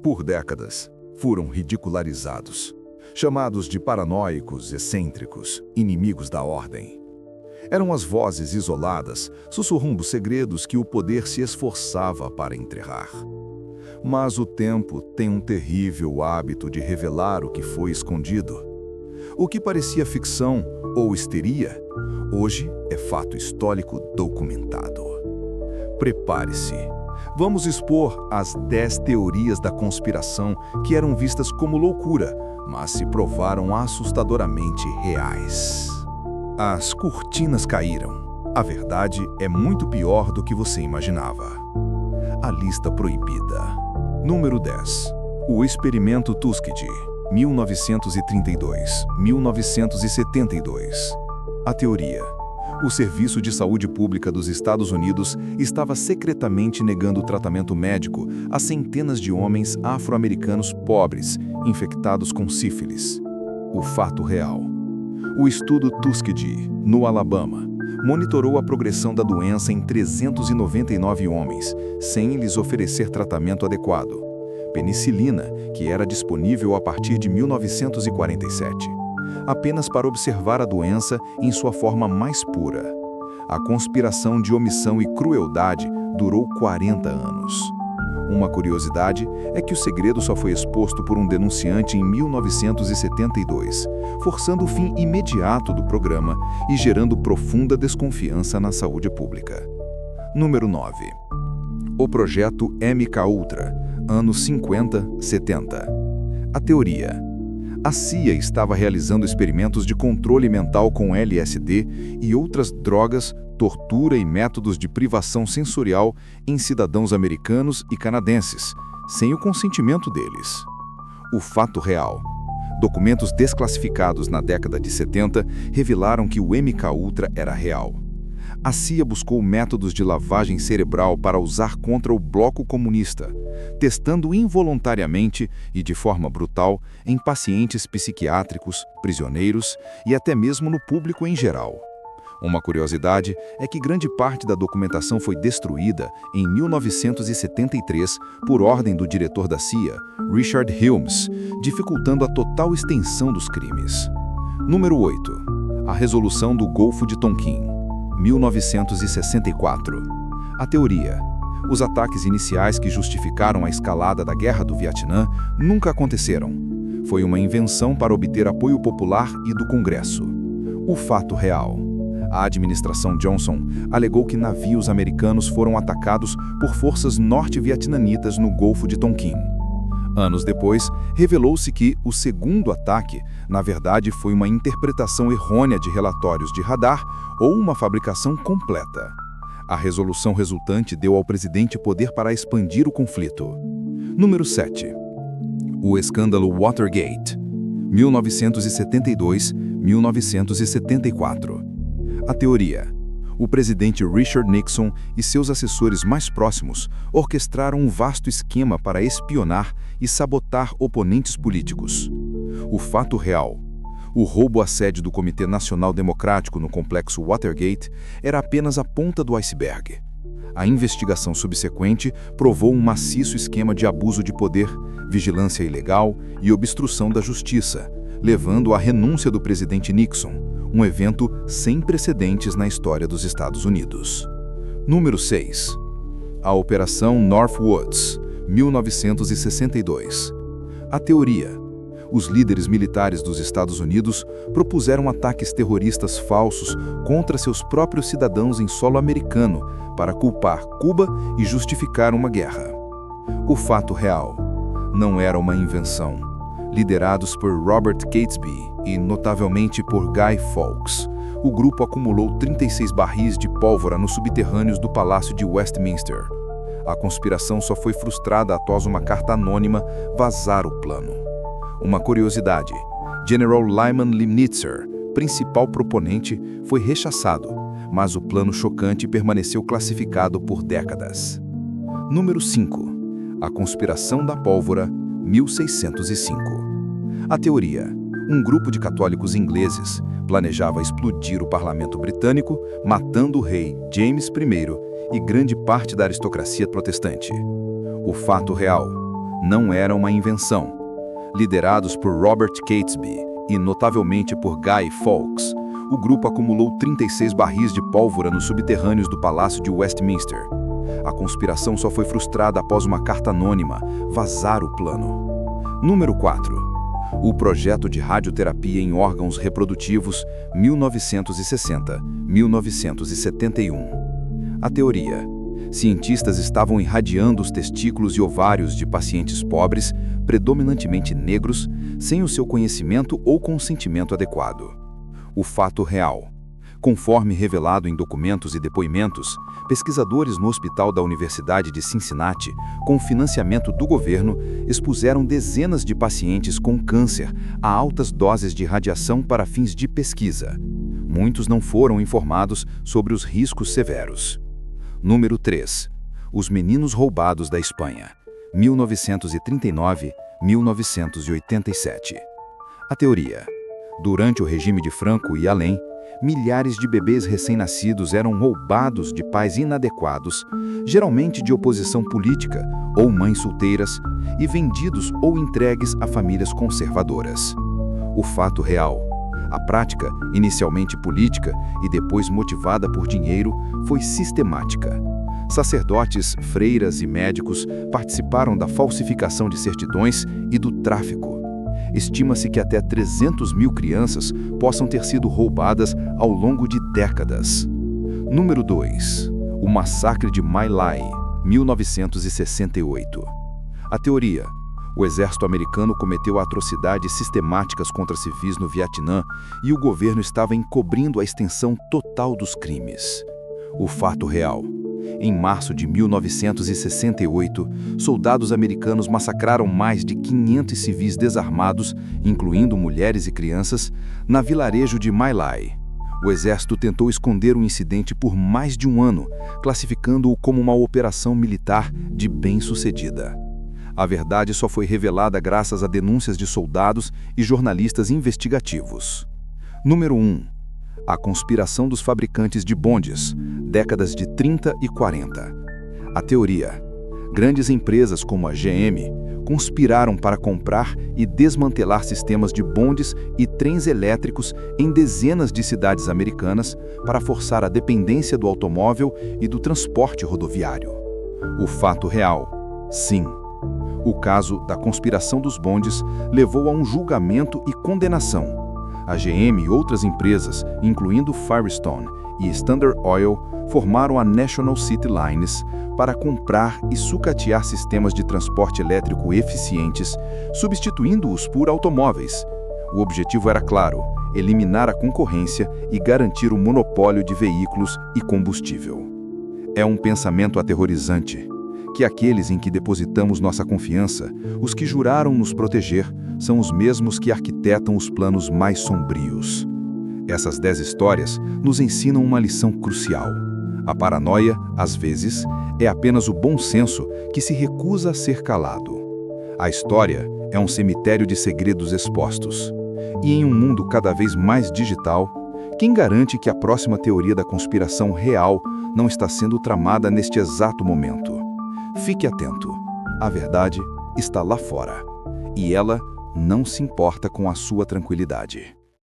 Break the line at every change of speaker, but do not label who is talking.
Por décadas, foram ridicularizados, chamados de paranoicos, excêntricos, inimigos da ordem. Eram as vozes isoladas, sussurrando segredos que o poder se esforçava para enterrar. Mas o tempo tem um terrível hábito de revelar o que foi escondido. O que parecia ficção ou histeria, hoje é fato histórico documentado. Prepare-se. Vamos expor as 10 teorias da conspiração que eram vistas como loucura, mas se provaram assustadoramente reais. As cortinas caíram. A verdade é muito pior do que você imaginava. A lista proibida. Número 10. O experimento Tuskegee, 1932-1972. A teoria. O Serviço de Saúde Pública dos Estados Unidos estava secretamente negando tratamento médico a centenas de homens afro-americanos pobres infectados com sífilis. O fato real. O estudo Tuskegee, no Alabama, monitorou a progressão da doença em 399 homens, sem lhes oferecer tratamento adequado. Penicilina, que era disponível a partir de 1947. Apenas para observar a doença em sua forma mais pura. A conspiração de omissão e crueldade durou 40 anos. Uma curiosidade é que o segredo só foi exposto por um denunciante em 1972, forçando o fim imediato do programa e gerando profunda desconfiança na saúde pública. Número 9. O projeto MKUltra, anos 50-70. A teoria. A CIA estava realizando experimentos de controle mental com LSD e outras drogas, tortura e métodos de privação sensorial em cidadãos americanos e canadenses, sem o consentimento deles. O fato real. Documentos desclassificados na década de 70 revelaram que o MKUltra era real. A CIA buscou métodos de lavagem cerebral para usar contra o bloco comunista, testando involuntariamente e de forma brutal em pacientes psiquiátricos, prisioneiros e até mesmo no público em geral. Uma curiosidade é que grande parte da documentação foi destruída em 1973 por ordem do diretor da CIA, Richard Helms, dificultando a total extensão dos crimes. Número 8. A Resolução do Golfo de Tonkin, 1964. A teoria. Os ataques iniciais que justificaram a escalada da Guerra do Vietnã nunca aconteceram. Foi uma invenção para obter apoio popular e do Congresso. O fato real. A administração Johnson alegou que navios americanos foram atacados por forças norte-vietnamitas no Golfo de Tonkin. Anos depois, revelou-se que o segundo ataque, na verdade, foi uma interpretação errônea de relatórios de radar ou uma fabricação completa. A resolução resultante deu ao presidente poder para expandir o conflito. Número 7. O escândalo Watergate, 1972-1974. A teoria. O presidente Richard Nixon e seus assessores mais próximos orquestraram um vasto esquema para espionar e sabotar oponentes políticos. O fato real. O roubo à sede do Comitê Nacional Democrático no complexo Watergate era apenas a ponta do iceberg. A investigação subsequente provou um maciço esquema de abuso de poder, vigilância ilegal e obstrução da justiça, levando à renúncia do presidente Nixon, um evento sem precedentes na história dos Estados Unidos. Número 6. A Operação Northwoods, 1962. A teoria. Os líderes militares dos Estados Unidos propuseram ataques terroristas falsos contra seus próprios cidadãos em solo americano para culpar Cuba e justificar uma guerra. O fato real. Não era uma invenção. Liderados por Robert Catesby e, notavelmente, por Guy Fawkes, o grupo acumulou 36 barris de pólvora nos subterrâneos do Palácio de Westminster. A conspiração só foi frustrada após uma carta anônima vazar o plano. Uma curiosidade: General Lyman Limnitzer, principal proponente, foi rechaçado, mas o plano chocante permaneceu classificado por décadas. Número 5. A Conspiração da Pólvora, 1605. A teoria. Um grupo de católicos ingleses planejava explodir o parlamento britânico, matando o rei James I e grande parte da aristocracia protestante. O fato real. não era uma invenção. Liderados por Robert Catesby e notavelmente por Guy Fawkes, o grupo acumulou 36 barris de pólvora nos subterrâneos do Palácio de Westminster. A conspiração só foi frustrada após uma carta anônima vazar o plano. Número 4. O projeto de radioterapia em órgãos reprodutivos, 1960-1971. A teoria. Cientistas estavam irradiando os testículos e ovários de pacientes pobres, predominantemente negros, sem o seu conhecimento ou consentimento adequado. O fato real. Conforme revelado em documentos e depoimentos, pesquisadores no hospital da Universidade de Cincinnati, com financiamento do governo, expuseram dezenas de pacientes com câncer a altas doses de radiação para fins de pesquisa. Muitos não foram informados sobre os riscos severos. Número 3. Os meninos roubados da Espanha, 1939-1987. A teoria. Durante o regime de Franco e além, milhares de bebês recém-nascidos eram roubados de pais inadequados, geralmente de oposição política ou mães solteiras, e vendidos ou entregues a famílias conservadoras. O fato real. A prática, inicialmente política e depois motivada por dinheiro, foi sistemática. Sacerdotes, freiras e médicos participaram da falsificação de certidões e do tráfico. Estima-se que até 300 mil crianças possam ter sido roubadas ao longo de décadas. Número 2. O massacre de My Lai, 1968. A teoria. O exército americano cometeu atrocidades sistemáticas contra civis no Vietnã e o governo estava encobrindo a extensão total dos crimes. O fato real. Em março de 1968, soldados americanos massacraram mais de 500 civis desarmados, incluindo mulheres e crianças, na vilarejo de My Lai. O exército tentou esconder o incidente por mais de um ano, classificando-o como uma operação militar de bem-sucedida. A verdade só foi revelada graças a denúncias de soldados e jornalistas investigativos. Número 1. A conspiração dos fabricantes de bondes, décadas de 30 e 40. A teoria. Grandes empresas como a GM conspiraram para comprar e desmantelar sistemas de bondes e trens elétricos em dezenas de cidades americanas para forçar a dependência do automóvel e do transporte rodoviário. O fato real. Sim. O caso da conspiração dos bondes levou a um julgamento e condenação. A GM e outras empresas, incluindo Firestone e Standard Oil, formaram a National City Lines para comprar e sucatear sistemas de transporte elétrico eficientes, substituindo-os por automóveis. O objetivo era claro: eliminar a concorrência e garantir o monopólio de veículos e combustível. É um pensamento aterrorizante que aqueles em que depositamos nossa confiança, os que juraram nos proteger, são os mesmos que arquitetam os planos mais sombrios. Essas 10 histórias nos ensinam uma lição crucial. A paranoia, às vezes, é apenas o bom senso que se recusa a ser calado. A história é um cemitério de segredos expostos. E em um mundo cada vez mais digital, quem garante que a próxima teoria da conspiração real não está sendo tramada neste exato momento? Fique atento. A verdade está lá fora. E ela não se importa com a sua tranquilidade.